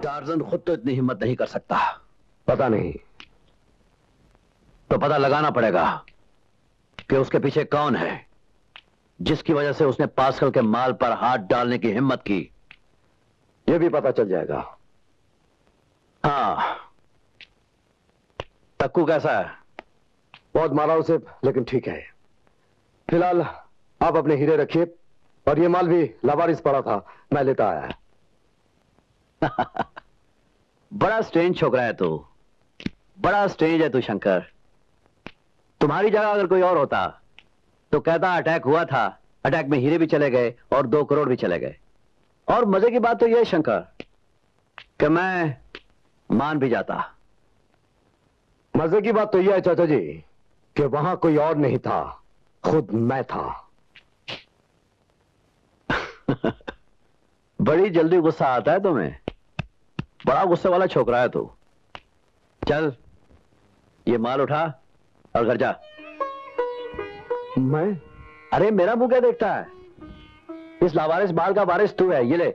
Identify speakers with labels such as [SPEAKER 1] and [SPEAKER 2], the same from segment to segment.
[SPEAKER 1] Torsion खुद तो इतनी हिम्मत नहीं कर सकता।
[SPEAKER 2] पता नहीं,
[SPEAKER 1] तो पता लगाना पड़ेगा कि उसके पीछे कौन है, जिसकी वजह से उसने पास्कल के माल पर हाथ डालने की हिम्मत की।
[SPEAKER 2] यह भी पता चल जाएगा।
[SPEAKER 1] हाँ, तक्कू कैसा है?
[SPEAKER 2] बहुत मारा उसे, लेकिन ठीक है। फिलहाल आप अपने हीरे रखिए, और ये माल भी लावारिस पड़ा था, मैं लेता आया।
[SPEAKER 1] बड़ा स्ट्रेंज छोकरा है तू, बड़ा स्ट्रेंज है तू शंकर। तुम्हारी जगह अगर कोई और होता तो कहता अटैक हुआ था, अटैक में हीरे भी चले गए और 2 करोड़ भी चले गए। और मजे की बात तो यह है शंकर कि मैं मान भी जाता।
[SPEAKER 2] मजे की बात तो यह है चाचा जी कि वहां कोई और नहीं था, खुद मैं था।
[SPEAKER 1] बड़ी जल्दी गुस्सा आता है तुम्हें, बड़ा गुस्से वाला छोकरा है तू। चल ये माल उठा और घर जा।
[SPEAKER 2] मैं?
[SPEAKER 1] अरे मेरा मुंह क्या देखता है? इस लावारिस माल का वारिस तू है, ये ले,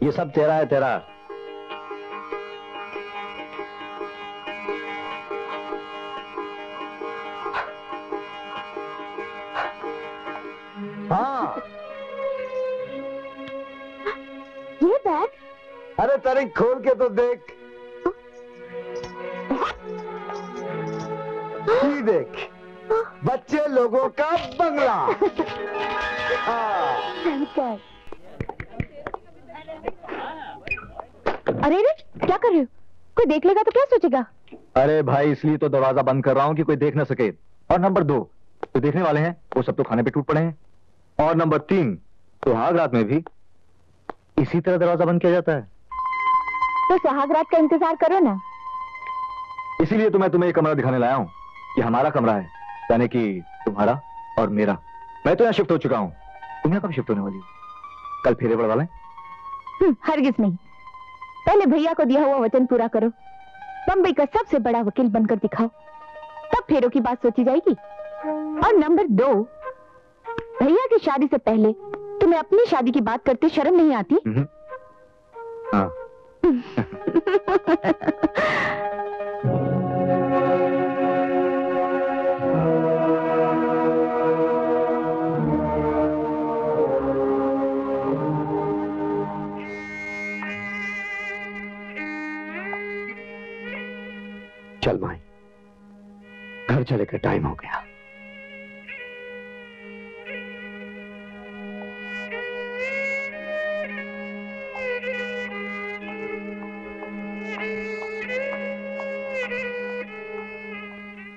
[SPEAKER 1] ये सब तेरा है, तेरा।
[SPEAKER 2] हाँ,
[SPEAKER 3] ये बैग?
[SPEAKER 2] अरे तारीख खोल के तो देख। ये देख, बच्चे लोगों का बंगला।
[SPEAKER 3] अरे रे, क्या कर रहे हो? कोई देख लेगा तो क्या सोचेगा?
[SPEAKER 4] अरे भाई, इसलिए तो दरवाजा बंद कर रहा हूँ कि कोई देख ना सके। और नंबर 2, जो देखने वाले हैं वो सब तो खाने पे टूट पड़े हैं। और नंबर 3, सुहाग रात में भी इसी तरह दरवाजा बंद किया जाता है।
[SPEAKER 3] तो सुहाग रात का इंतजार करो ना।
[SPEAKER 4] इसीलिए तो मैं तुम्हें ये कमरा दिखाने लाया हूँ। ये हमारा कमरा है, यानी कि तुम्हारा और मेरा। मैं तो यहाँ शिफ्ट हो चुका हूँ, तुम यहाँ कब शिफ्ट होने वाली हो? कल फेरे बढ़वा लें?
[SPEAKER 3] हरगिज नहीं। पहले भैया को दिया हुआ वचन पूरा करो, बम्बई का सबसे बड़ा वकील बनकर दिखाओ, तब फेरों की बात सोची जाएगी। और नंबर 2, भैया की शादी से पहले तुम्हें अपनी शादी की बात करते शर्म नहीं आती?
[SPEAKER 4] हाँ।
[SPEAKER 2] चल माई, घर चले का टाइम हो गया।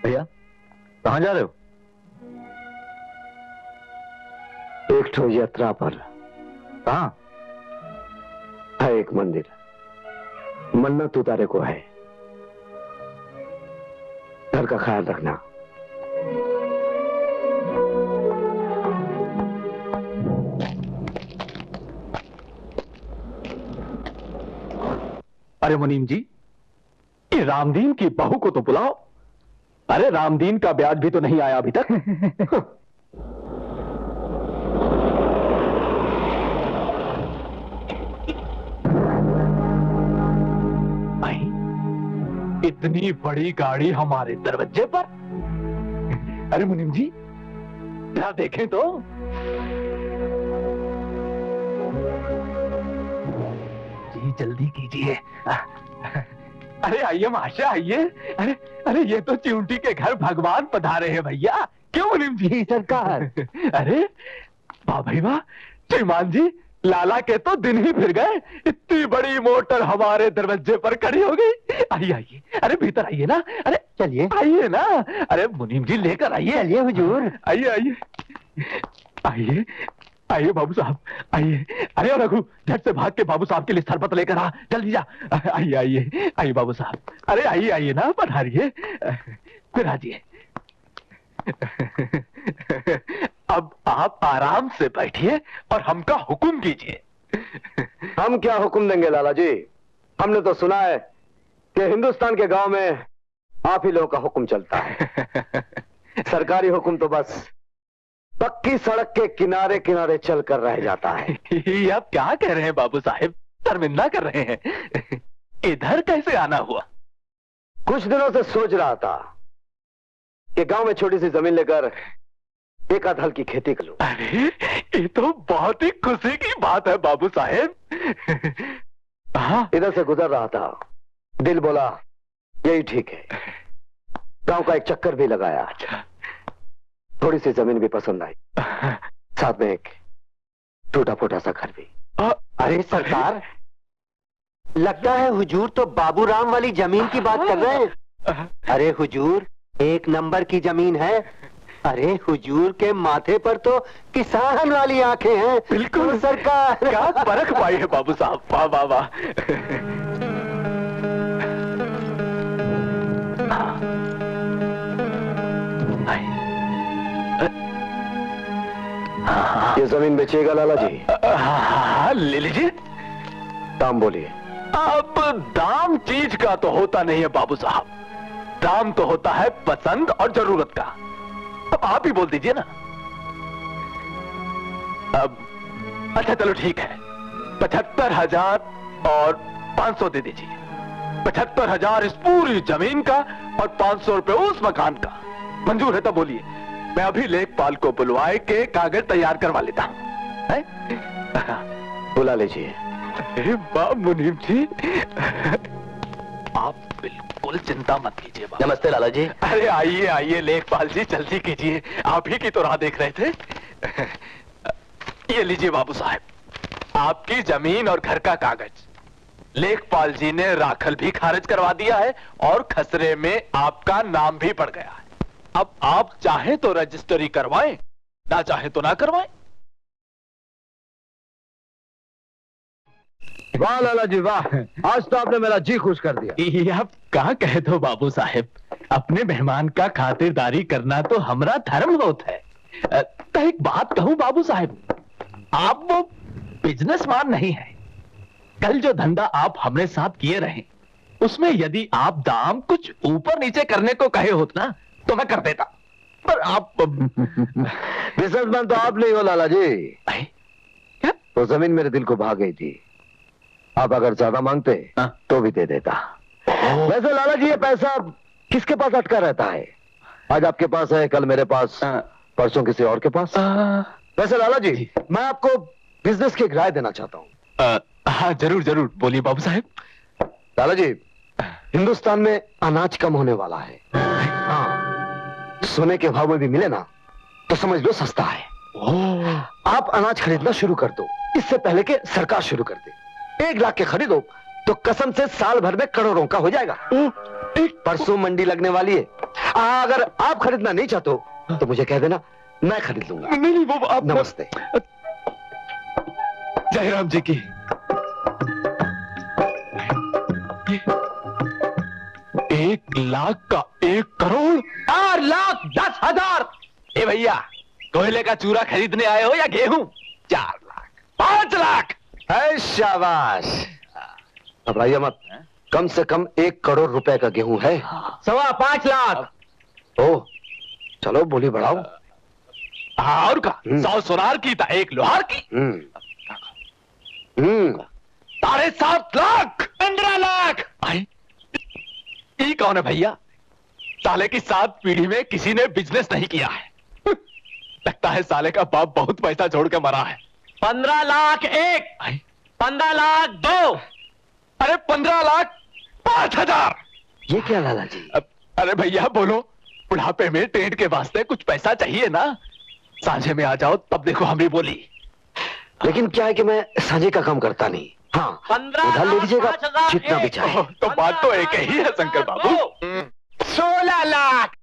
[SPEAKER 4] भैया, कहाँ जा रहे हो?
[SPEAKER 2] एक ठो यात्रा पर।
[SPEAKER 4] कहाँ?
[SPEAKER 2] है एक मंदिर, मन्नत उतारे को है। घर का ख्याल रखना।
[SPEAKER 4] अरे मुनीम जी, ये रामदीन की बहू को तो बुलाओ। अरे रामदीन का ब्याज भी तो नहीं आया अभी तक। इतनी बड़ी गाड़ी हमारे दरवाजे पर? अरे मुनीम जी, जरा देखें तो। जी जल्दी कीजिए। अरे आइए माशा, आइए। अरे अरे, ये तो चिंटी के घर भगवान पधारे हैं भैया। क्यों मुनीम जी?
[SPEAKER 2] सरकार।
[SPEAKER 4] अरे वाह भाई वाह, श्रीमान जी, लाला के तो दिन ही फिर गए। इतनी बड़ी मोटर हमारे दरवाजे पर खड़ी हो गई। आइए आइए, अरे भीतर आइए ना। अरे
[SPEAKER 2] चलिए
[SPEAKER 4] आइए ना। अरे मुनीम जी लेकर आइए।
[SPEAKER 2] चलिए हुजूर।
[SPEAKER 4] आइए आइए आइए आइए बाबू साहब, आइए। अरे रघु, झट से भाग के बाबू साहब के लिए सरबत लेकर आ, जल्दी जा। आइए आइए आइए बाबू साहब, अरे आइए आइए ना, पधारिए, फिर आइए। अब आप आराम से बैठिए और हमका हुक्म कीजिए।
[SPEAKER 2] हम क्या हुक्म देंगे लाला जी, हमने तो सुना है कि हिंदुस्तान के गांव में आप ही लोगों का हुक्म चलता है। सरकारी हुक्म तो बस पक्की सड़क के किनारे किनारे चलकर रह जाता है।
[SPEAKER 4] ये आप क्या कह रहे हैं बाबू साहब? शर्मिंदा कर रहे हैं। इधर कैसे आना हुआ?
[SPEAKER 2] कुछ दिनों से सोच रहा था कि गांव में छोटी सी जमीन लेकर एक आध हल की खेती कर लूं।
[SPEAKER 4] अरे ये तो बहुत ही खुशी की बात है बाबू साहेब। हाँ,
[SPEAKER 2] इधर से गुजर रहा था, दिल बोला यही ठीक है। गांव का एक चक्कर भी लगाया, थोड़ी सी जमीन भी पसंद आई, साथ में एक टूटा फूटा सा घर भी।
[SPEAKER 1] अरे सरकार, लगता है हुजूर तो बाबूराम वाली जमीन की बात कर रहे हैं। अरे हुजूर, एक नंबर की जमीन है। अरे हुजूर के माथे पर तो किसान वाली आंखें हैं।
[SPEAKER 4] बिल्कुल
[SPEAKER 1] सरकार,
[SPEAKER 4] क्या परख पाई है बाबू साहब, वाह वाह वाह।
[SPEAKER 2] ये जमीन बेचिएगा लाला जी?
[SPEAKER 4] हाँ, ले लीजिए।
[SPEAKER 2] दाम बोलिए।
[SPEAKER 4] अब दाम चीज का तो होता नहीं है बाबू साहब, दाम तो होता है पसंद और जरूरत का। अब आप ही बोल दीजिए ना। अब अच्छा चलो ठीक है, 75,000 और 500 दे दीजिए। 75,000 इस पूरी जमीन का और 500 रुपए उस मकान का। मंजूर है तो बोलिए, मैं अभी लेखपाल को बुलवाए के कागज तैयार करवा लेता हूं।
[SPEAKER 2] बुला लीजिए।
[SPEAKER 4] अरे वाह मुनीम जी, आप बिल्कुल चिंता मत कीजिए।
[SPEAKER 1] नमस्ते लाला जी।
[SPEAKER 4] अरे आइए आइए लेखपाल जी, जल्दी कीजिए, आप ही की तो राह देख रहे थे। ये लीजिए बाबू साहब, आपकी जमीन और घर का कागज। लेखपाल जी ने राखल भी खारिज करवा दिया है और खसरे में आपका नाम भी पड़ गया है। अब आप चाहें तो रजिस्ट्री करवाएं, ना चाहें तो ना करवाएं।
[SPEAKER 2] वाह लाला जी वाह, आज तो आपने मेरा जी खुश कर दिया।
[SPEAKER 4] ये आप कहा कहे तो बाबू साहेब, अपने मेहमान का खातिरदारी करना तो हमारा धर्म होता है। तो एक बात कहूं बाबू साहेब, आप वो बिजनेसमैन नहीं है। कल जो धंधा आप हमारे साथ किए रहे, उसमें यदि आप दाम कुछ ऊपर नीचे करने को कहे होते ना तो मैं कर देता, पर आप
[SPEAKER 2] बिजनेसमैन तो आप नहीं हो लाला जी।
[SPEAKER 4] क्या?
[SPEAKER 2] वो जमीन मेरे दिल को भा गई थी। आप अगर ज्यादा मांगते तो भी दे देता। वैसे लाला जी ये पैसा किसके पास अटका रहता है? आज आपके पास है, कल मेरे पास, परसों किसी और के पास। वैसे लाला जी, मैं आपको बिजनेस की एक राय देना चाहता हूँ।
[SPEAKER 4] हाँ जरूर जरूर, बोलिए बाबू साहेब।
[SPEAKER 2] लाला जी, हिंदुस्तान में अनाज कम होने वाला है। हाँ, सोने के भाव में भी मिले ना तो समझ लो सस्ता है। आप अनाज खरीदना शुरू कर दो, इससे पहले कि सरकार शुरू कर दे। 1 लाख के खरीदो तो कसम से साल भर में करोड़ों का हो जाएगा। परसों मंडी लगने वाली है। अगर आप खरीदना नहीं चाहते हो तो मुझे कह देना, मैं खरीद लूंगा।
[SPEAKER 4] नहीं वो आप
[SPEAKER 2] नमस्ते।
[SPEAKER 4] जय राम जी की। 1 लाख का 1 करोड़,
[SPEAKER 1] 4,10,000।
[SPEAKER 4] ए भैया, कोयले का चूरा खरीदने आए हो या गेहूं? 4 लाख, 5 लाख।
[SPEAKER 2] है शाबाश। घबराइए मत, कम से कम 1 करोड़ रुपए का गेहूं है।
[SPEAKER 1] 5.25 लाख।
[SPEAKER 2] ओ, चलो बोली बढ़ाओ।
[SPEAKER 4] हाँ और का 100 सोनार की था, 1 लोहार की। 7.5 लाख, 15 लाख। ये कौन है भैया? साले की 7 पीढ़ी में किसी ने बिजनेस नहीं किया है। लगता है साले का बाप बहुत पैसा छोड़ के मरा है।
[SPEAKER 1] 15 लाख 1, 15 लाख 2।
[SPEAKER 4] अरे 15 लाख 5,000।
[SPEAKER 2] ये क्या लाला जी?
[SPEAKER 4] अरे भैया बोलो, बुढ़ापे में टेंट के वास्ते कुछ पैसा चाहिए ना। सांझे में आ जाओ तब देखो हमारी बोली।
[SPEAKER 2] लेकिन क्या है कि मैं सांझे का काम करता नहीं। हाँ,
[SPEAKER 1] 15
[SPEAKER 2] उधार ले लीजिएगा
[SPEAKER 1] लाख 5,000
[SPEAKER 2] जितना भी चाहे।
[SPEAKER 4] तो बात तो एक ही है शंकर बाबू।
[SPEAKER 1] 16 लाख,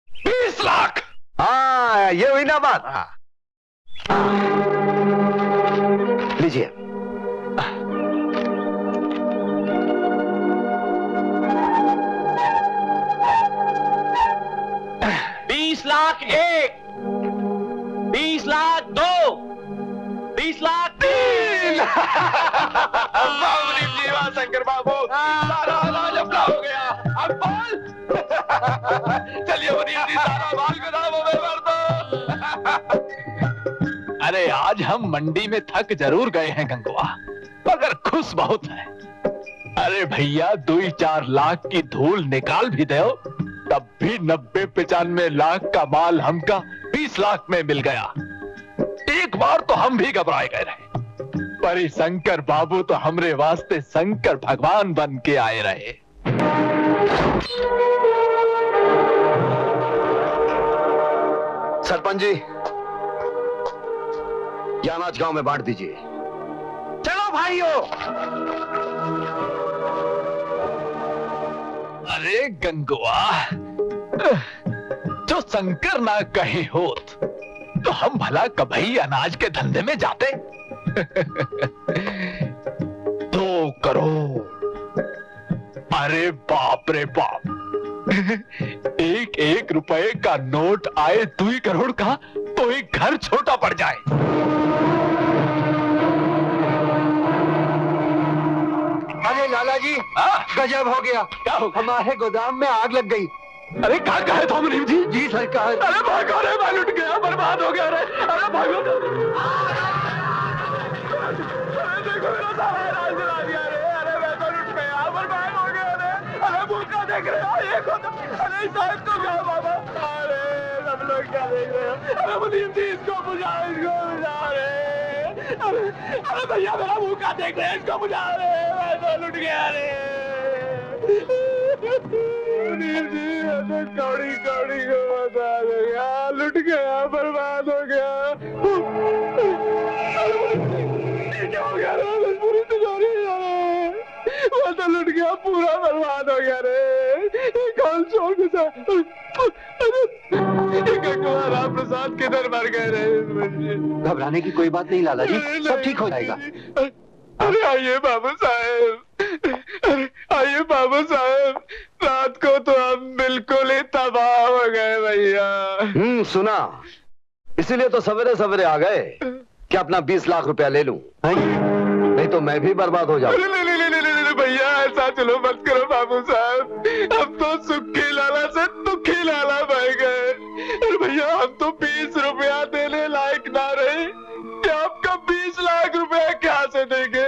[SPEAKER 4] 20 लाख।
[SPEAKER 2] हाँ, ये हुई ना बात। लीजिए।
[SPEAKER 1] लाख 1, 20 लाख 2, 20 लाख 3।
[SPEAKER 4] जीवा शंकर बाबू, सारा अनाज अपना हो गया। अब बोल। चलिए मुनीम जी, सारा माल गोदामों में भर दो। अरे आज हम मंडी में थक जरूर गए हैं गंगवा, मगर खुश बहुत है। अरे भैया 2-4 लाख की धूल निकाल भी दो तब भी 90-95 लाख का माल हमका 20 लाख में मिल गया। एक बार तो हम भी घबराए गए रहे, पर ये शंकर बाबू तो हमरे वास्ते शंकर भगवान बन के आए रहे।
[SPEAKER 2] सरपंच जी, ये अनाज गांव में बांट दीजिए।
[SPEAKER 4] चलो भाइयों। अरे गंगुआ, जो शंकर ना कहे होत तो हम भला कभी अनाज के धंधे में जाते। 2 करोड़, अरे बाप रे बाप, 1-1 रुपए का नोट आए 2 करोड़ का तो एक घर छोटा पड़ जाए।
[SPEAKER 2] अरे लाला जी, गजब हो गया।
[SPEAKER 4] क्या हो गया?
[SPEAKER 2] हमारे गोदाम में आग लग गई।
[SPEAKER 4] अरे क्या कहे तो मुनीम जी?
[SPEAKER 2] जी सरकार।
[SPEAKER 4] अरे भागो रे, मैं लुट गया, बर्बाद हो गया रे। अरे भागो तो। अरे देखो मेरा सारा राज जला दिया रे। अरे मैं तो लुट गया, बर्बाद हो गया रे। अरे भूखा देख रहे हो ये को तो। अरे साहब को क्या बाबा? अरे सब लोग क्या देख रहे हो? अरे मुनीम जी इसको बुझा रे। अरे भैया मेरा भूखा देख रहे हैं, इसको बुझा रे। मैं तो लुट गया रे। मुनीम जी कौड़ी कौड़ी को बता दो यार, लुट गया, बर्बाद हो गया। क्या हो गया रे? पूरी तिजोरी रे, वो तो लुट गया, पूरा बर्बाद हो गया रे। कौन छोड़ के राम प्रसाद किधर मर गए रे?
[SPEAKER 2] घबराने की कोई बात नहीं लाला जी, सब ठीक हो जाएगा।
[SPEAKER 4] अरे आइए बाबू साहब, अरे आइए बाबू साहब, रात को तो हम बिल्कुल ही तबाह हो गए भैया।
[SPEAKER 2] सुना, इसीलिए तो सवेरे सवेरे आ गए कि अपना 20 लाख रुपया ले लूं, नहीं तो मैं भी बर्बाद हो जाऊं।
[SPEAKER 4] भैया ऐसा चलो मत करो बाबू साहब, हम तो सुखी लाला से दुखी लाला बह गए। अरे भैया हम तो 20 रुपया देने लायक ना रहे कि आपका 20 लाख रुपया क्या से देंगे।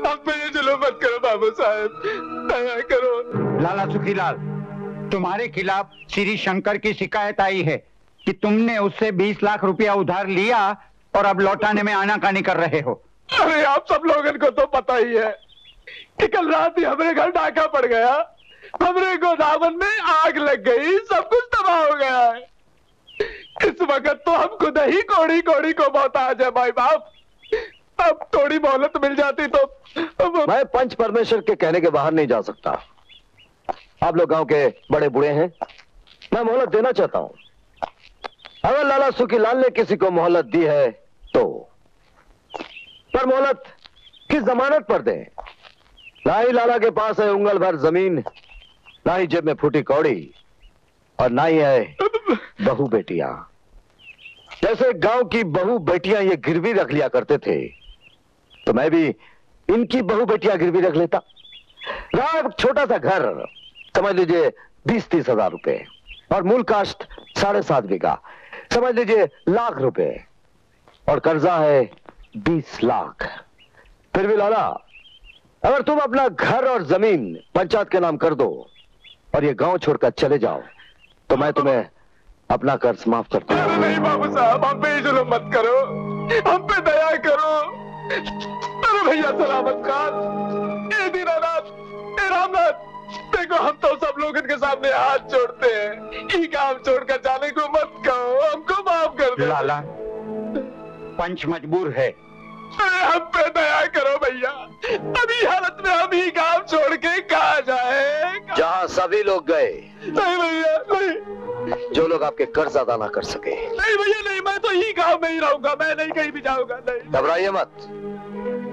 [SPEAKER 4] अब पे चलो मत करो बाबू साहब, दया करो।
[SPEAKER 5] लाला सुखीलाल, तुम्हारे खिलाफ श्री शंकर की शिकायत आई है कि तुमने उससे 20 लाख रुपया उधार लिया और अब लौटाने में आनाकानी कर रहे हो।
[SPEAKER 4] अरे आप सब लोगों को तो पता ही है कि कल रात ही हमारे घर डाका पड़ गया, हमारे गोदामन में आग लग गई, सब कुछ तबाह हो गया है। इस वक्त तो हम खुद ही कौड़ी कौड़ी को मोहताज है भाई बाप। अब थोड़ी मोहलत मिल जाती तो।
[SPEAKER 2] मैं पंच परमेश्वर के कहने के बाहर नहीं जा सकता। आप लोग गांव के बड़े बूढ़े हैं, मैं मोहलत देना चाहता हूं। अगर लाला सुखीलाल ने किसी को मोहलत दी है तो, पर मोहलत किस जमानत पर दें? ना ही लाला के पास है उंगल भर जमीन, ना ही जेब में फूटी कौड़ी, और ना ही है बहू बेटियां। जैसे गांव की बहू बेटियां ये गिरवी रख लिया करते थे, तो मैं भी इनकी बहू बेटियां गिरवी रख लेता। रहा एक छोटा सा घर, समझ लीजिए 20-30 हजार रुपए, और मूल कास्ट 7.5 बीघा, समझ लीजिए लाख रुपए, और कर्जा है 20 लाख। फिर भी लाला, अगर तुम अपना घर और जमीन पंचायत के नाम कर दो और ये गांव छोड़कर चले जाओ, तो मैं तुम्हें अपना कर्ज माफ करता हूं।
[SPEAKER 4] नहीं बाबू साहब, हम पे जुल्म मत करो, हम पे दया करो। अरे भैया सलामत खान, ये दीनानाथ, ये रामनाथ, देखो हम तो सब लोग इनके सामने हाथ जोड़ते हैं, ये काम छोड़कर जाने को मत कहो, हमको माफ कर दो।
[SPEAKER 5] लाला, पंच मजबूर है।
[SPEAKER 4] अरे हम पे दया करो भैया, अभी हालत में हम ही काम छोड़ के कहा जाए?
[SPEAKER 2] जहां सभी लोग गए,
[SPEAKER 4] नहीं भैया नहीं,
[SPEAKER 2] जो लोग आपके कर्ज अदा ना कर सके।
[SPEAKER 4] नहीं भैया नहीं, मैं तो ही गांव में ही रहूंगा, मैं नहीं कहीं भी जाऊंगा। नहीं
[SPEAKER 2] घबराइए मत,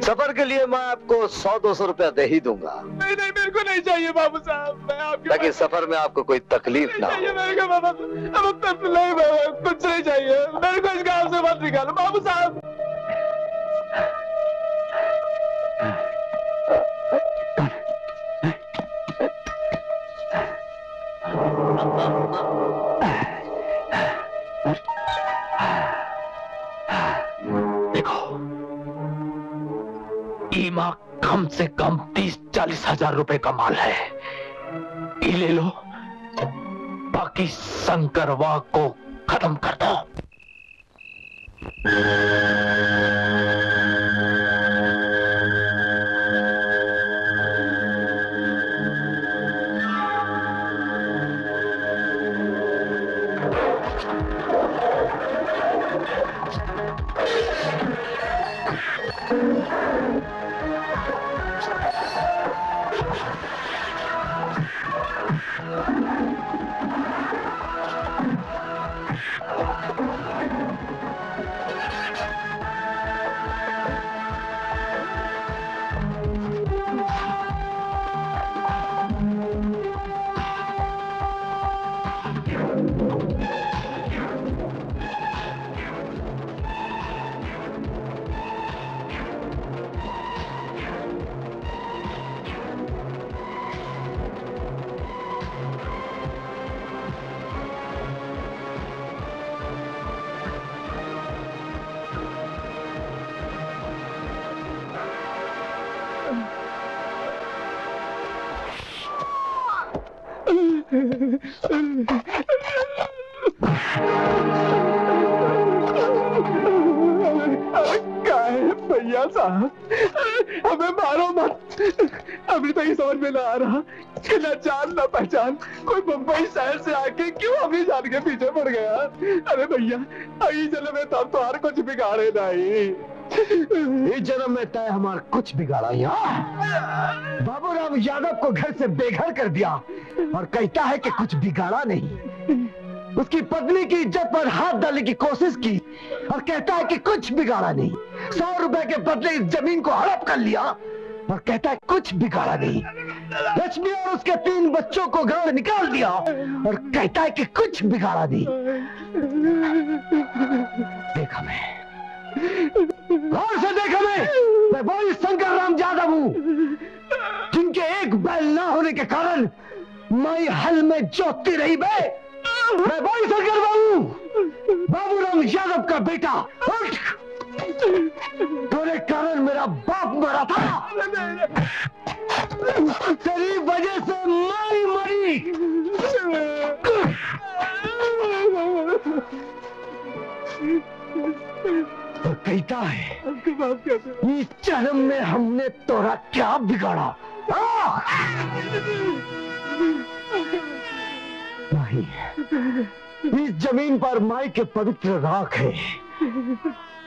[SPEAKER 2] सफर के लिए मैं आपको 100-200 रुपया दे ही दूंगा,
[SPEAKER 4] नहीं नहीं, मेरे को नहीं चाहिए बाबू साहब, मैं आपके
[SPEAKER 2] ताकि सफर में आपको कोई तकलीफ ना
[SPEAKER 4] चाहिए
[SPEAKER 2] हो।
[SPEAKER 4] मेरे को बाबा, अब तक नहीं बाबा, कुछ नहीं चाहिए मेरे को, इस गांव से मत निकालो बाबू साहब।
[SPEAKER 1] देखो, ईमा कम से
[SPEAKER 4] 30-40 हजार रुपए का माल है, ये ले लो, बाकी शंकरवा को खत्म कर दो।
[SPEAKER 6] भैया साहब, हमें मारो मत। अभी तो ये समझ में ना आ रहा कि न जान न पहचान कोई मुंबई शहर से आके क्यों अभी जान के पीछे पड़ गया। अरे भैया, आई जन्म में तब तो हर कुछ बिगाड़े नहीं।
[SPEAKER 2] इस जन्म में तय हमारा कुछ बिगाड़ा यहाँ। बाबूराम यादव को घर से बेघर कर दिया और कहता है कि कुछ बिगाड़ा नहीं। उसकी पत्नी की इज्जत पर हाथ डालने की कोशिश की और कहता है कि कुछ बिगाड़ा नहीं। 100 रुपए के बदले इस जमीन को हड़प कर लिया और कहता है कुछ बिगाड़ा नहीं। लक्ष्मी और उसके 3 बच्चों को घर से निकाल दिया और कहता है कि कुछ बिगाड़ा नहीं। देखा मैं, गौर से देखा मैं वही शंकर राम यादव हूँ जिनके एक बैल ना होने के कारण मैं हल में जोतती रही। मैं वही शंकर बाबूराम यादव का बेटा। उठ! तेरे कारण मेरा बाप मरा था, तेरी वजह से मैं मरी। और कहता है इस जन्म में हमने तोरा क्या बिगाड़ा। नहीं, इस जमीन पर माई के पवित्र राख है।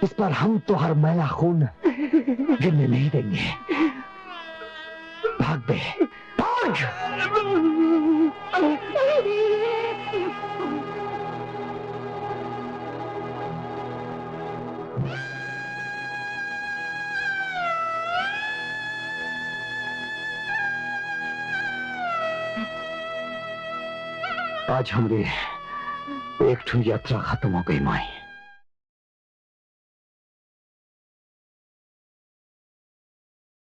[SPEAKER 2] इस पर हम तो हर मैला खून गिरने नहीं देंगे। भाग बे, भाग! आज हमरे एक ठो यात्रा खत्म हो गई माई।